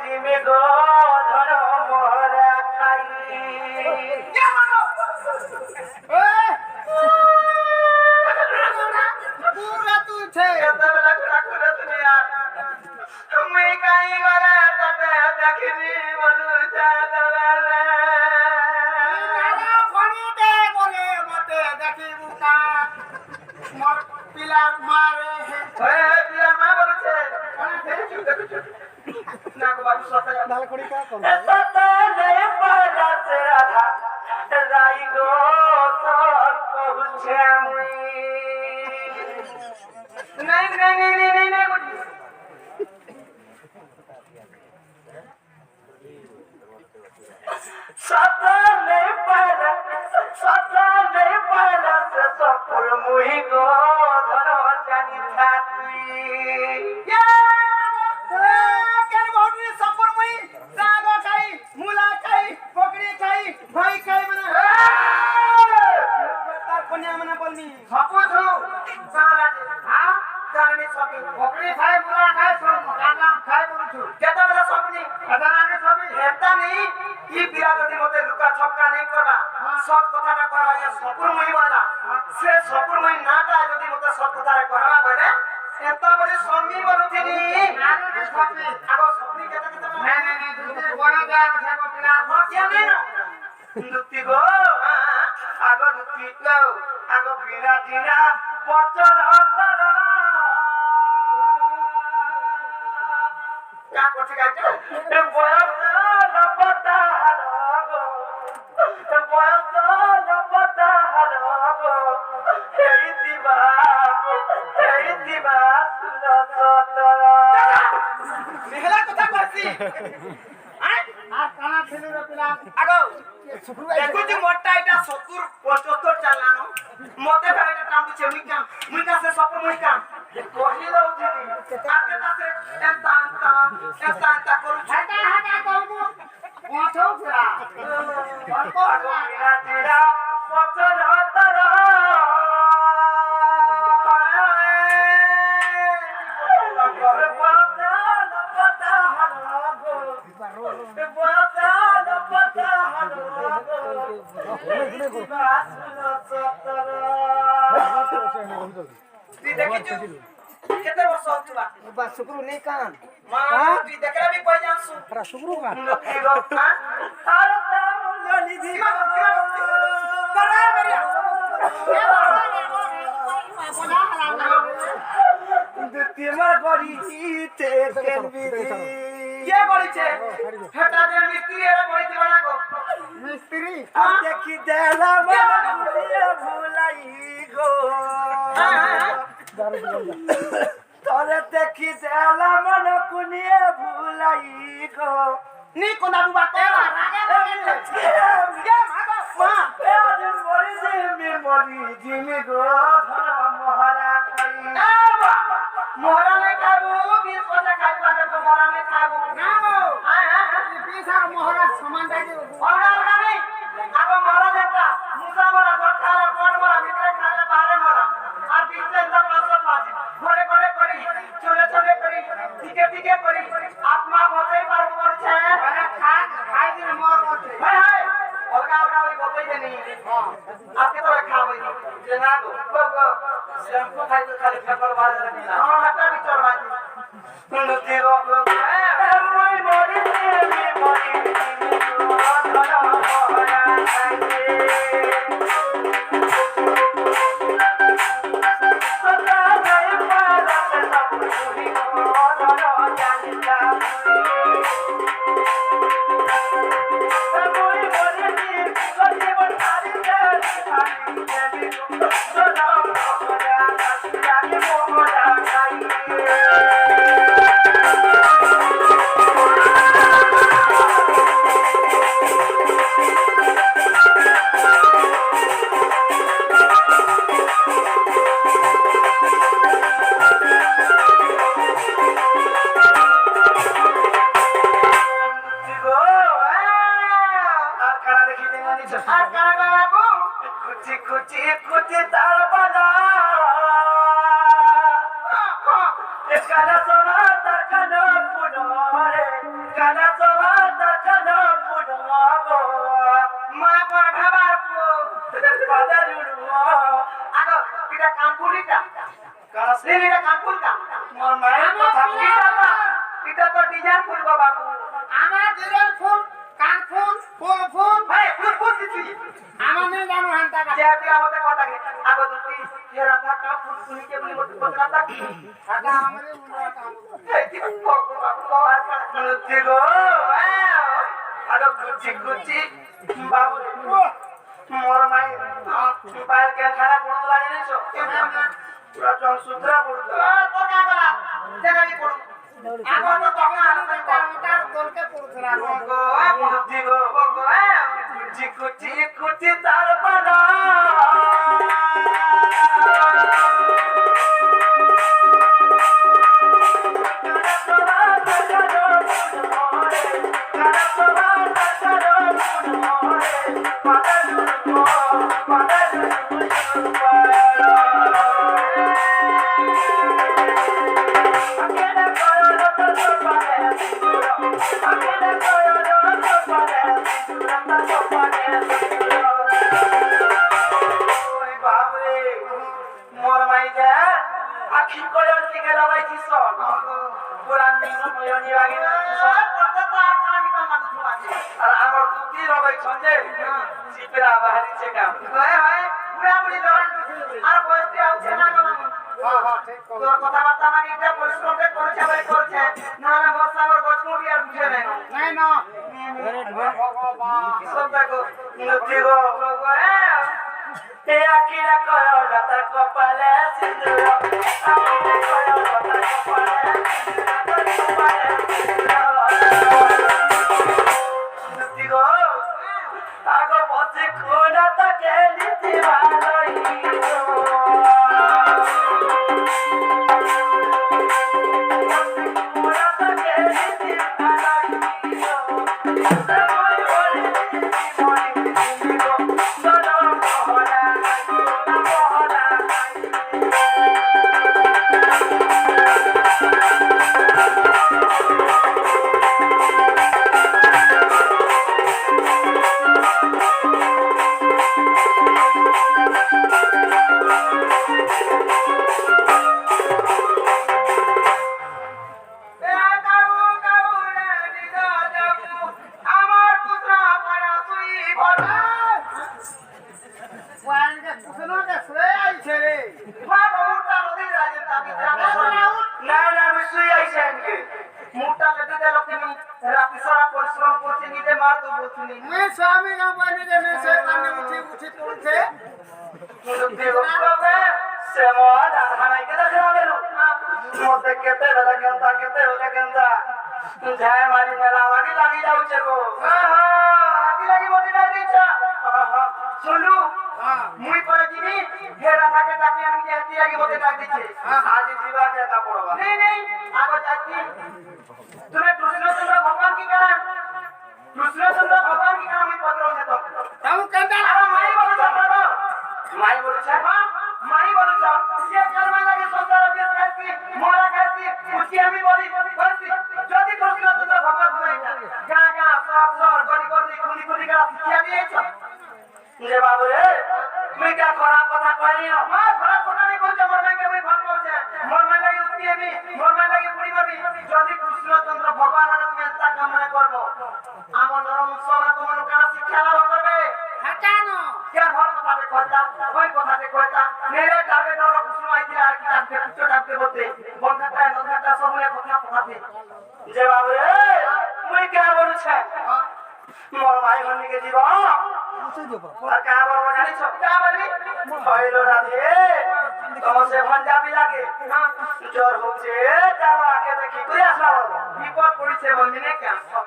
Jimmy গো ধর মোহরা খাই पूरा तू छे কেতবেলা ঠাকুর দুনিয়া মুই কাই গলে ততে দেখিবি বলু চাঁদবেলা नागा फणी दे बोले मते देखी बुका मोर पिला मारे है ওরে পিলা মা বলছে না গো বাবু সতে दालखड़ी का कौन সতে নে পালাস রাধা রাই গো তোর কহুছে মুই নাই নাই নাই নাই নাই সতে নে পালাস সপুর মুহি গো ধর জানি থাকি केन भौनी सपुर मुई सागो खाई मुला खाई पकड़ी खाई भाई खाई मने तार कन्या मने बोलनी সপুছু সালাতে হ্যাঁ জানি সবই पकड़ी खाई मुला खाई सब काका खाई बोलछु কেতবেলা সবনি अदर आगे सभी এটা নেই ই বিয়া যদি মতে লুকা ছক্কা নেই করবা সব কথাটা করা ইয়া সপুর মুই বালা সে সপুর মুই নাটা যদি মতে সব কথাটা করা বলে এত বলে সঙ্গী বলুছিনি नागे सभी আগো সপনি কেতে কেতে नहीं नहीं नहीं दूसरे बड़ा जा छे को पिला কেনে না দুতি গো আগো দুতি গো আগো বিনা দিনা বচন অন্তর কা করছে গাইছে এ বয়স নপতা হারগো এ বয়স নপতা হারগো এই দিবা সুলসতর মেহলা কথা করছি আর কানা ছেলে রে পিলা আগো দেখো যে মোটা এটা 70 75 চালানো মতে ভাই এটা কাম দিছে মুই কাছে সপর মুই কাম কহি দাও দিদি আগে কাছে এতা করু হাটা হাটা করবো পৌঁছো পিলা অল্প আগো বিনা দিরা বচন অন্তর তুই দেখিছু কেতে বর্ষ হচ্ছা बस शुक्र नहीं कान মা তুই দেখরা বি কই জানছু अरे शुक्र का লক্ষ্মী গপ্পা আর তা নিধি করা মেরিয়া দুতিমা গড়িতে কেন বিধি কে গড়িছে হেটা দে মিস্ত্রি এরা গড়িছে না গো मिस्त्री দেখি দেলা মনে ভুলাই গো তোরে দেখি দেলা মনে কুনিয়ে ভুলাই গো নি কোনা বুবা তেলা মরি জিমি গো ধর মহারা খাই মহারা নে খাবো 20 পয়সা খাই পাবে তো মহারা নে খাবো ना गो হ্যাঁ হ্যাঁ पैसा मोहरा सामान दे दे অর্ডার গানি আগো মহারা দেটা মুসা মরা জটকারা কোন মরা ভিতরে খালে বাইরে মরা আর বিচে লোক আসল বাজে ঘরে ঘরে করি চলে চলে করি দিকে দিকে করি আত্মা বতেই পারবো করছে अरे खा खाई दिन मोर होते হায় হায় অলগা অলগা ওই বতেই দেনি আপনি তো খাওই যে না গো গো শ্যাম্পু খাই তো খালি ফেপর বাজে না আমার হাতটা ভিতর বাজে নুতি গো মই মরি ধরা মহারা খাইতে সদা নাই পালাতে সব মুহি গো ধরা জানিতা মই মরি জীবন হারিতে হারিতে সদা মহারা জানি মহারা খাইতে It's এটা কানপুরিটা কারা লিলিটা কানপুরটা মোর মায়ের আমার কথা প্রিয় এটা তো ডিজাইন ফুল গো বাবু আমার দিলের ফুল কান ফুল ফুল ফুল ভাই ফুল ফুল দিছি আমার নেই জানো হান্তাটা যে আপনি আমাদের কথা কে আগো দুটি হেরা থাকা ফুল শুনিকে বলি মত কথা থাক টাকা আমারে উন্নয়ন কাম এই কি বাবু বাবু আর গুচি গো আগো Gucci Gucci Babu more my mobile কে খারাপ পড়তো লাগে নিছো পুরা চল সুতরা পড়তো তো কা করা জানাবি পড়ু আগো তো তখন আলোচনা কর তার তোলকে পড়ছরা গুচি গো গুচি গুচি গুচি তার পানা আখি করে দিকে লাগাইছিস পুরান নিয়ম নিয়নি লাগি কথা তো আর আমি তো মাথা ছুয়াছি আর আমার দুটি রবাই ছন্দে চিপরা বাহারিছে কাম হয় হয় বুড়া বুড়ি লড়াই আর বয়সে আছে না গো মামু হ্যাঁ হ্যাঁ ঠিক তোর কথাবার্তা মানে এটা পরিশ্রম করেছে ভাই করছে না না বর্ষা আমার গছমুড়ি আর বুঝে নাই নাই না ভগবান সব দেখো গুচি গো এ আকিরা কয়ো লতা কপালে সিঁদুর আকিরা কয়ো লতা কপালে গুচি গো আগো বসে কোনা তাকে নিতে ভালোই ওয়ানকে কুছনো কে সে আইছে রে না না আমি শুই আইছি আজকে মে স্বামী গাবানি যে মে সে কানে উঠি উঠি পড়ছে গুচি গো সে মোর হারাইকে দেখা গেল মতে কেতে বেলা কেনতা ঝায় মারি মেলা মারি লাগি যাউছে গো শুনলু হ্যাঁ মুই পরে দিবি হেরা থাকে তাকে আমি হাতি লাগি মতে ডাক দিছে আজ জিবা কে তা পড়বা नहीं नहीं आगो जाती तुम्हें दूसरे चंद्र भगवान की करा दूसरे चंद्र भगवान की करा मैं पत्र से तो তাও কেনটা अरे माई बोलो चंद्र মাই বলেছে हां माई बोलो चा ये कर्म लगे संसार के कैसी मोरा कैसी उसकी हमें बोली बंसी যদি दूसरे चंद्र भगवान तुम्हें गा गा सब सब गरी गरी खुली खुली का शिक्षा दिए छ যে বাবু রে তুমি কা খারাপ কথা কইনি মা খারাপ কথা नहीं बोलছে मोर में के मैं भाग पहुंचे मोर में लगी उसकी हमें मोर में लगी पूरी बबी যদি কৃষ্ণ চন্দ্র ভগবান আর তুমি তা কামনা করব আমার নরম সোনা তোমার কাছে শিক্ষা লাভ করবে হাটানো কে ভর কথাতে কইতা ওই কথাতে কইতা মেরে যাবে নর কৃষ্ণ আইতি আর কি ডাকতে পুত্র ডাকতে বলতে বংখাটা নখাটা সবলে কথা কথাতে যে বাবু রে তুমি কা বলছে মোর মাই হনিকে দিব আর কা বলবো জানিছ কা বলবি হইলো রাধে তোমার সে পাঞ্জাবি লাগে জ্বর হচ্ছে জানো আগে দেখি করে আসবা বিপদ পড়িছে বলবি না কেন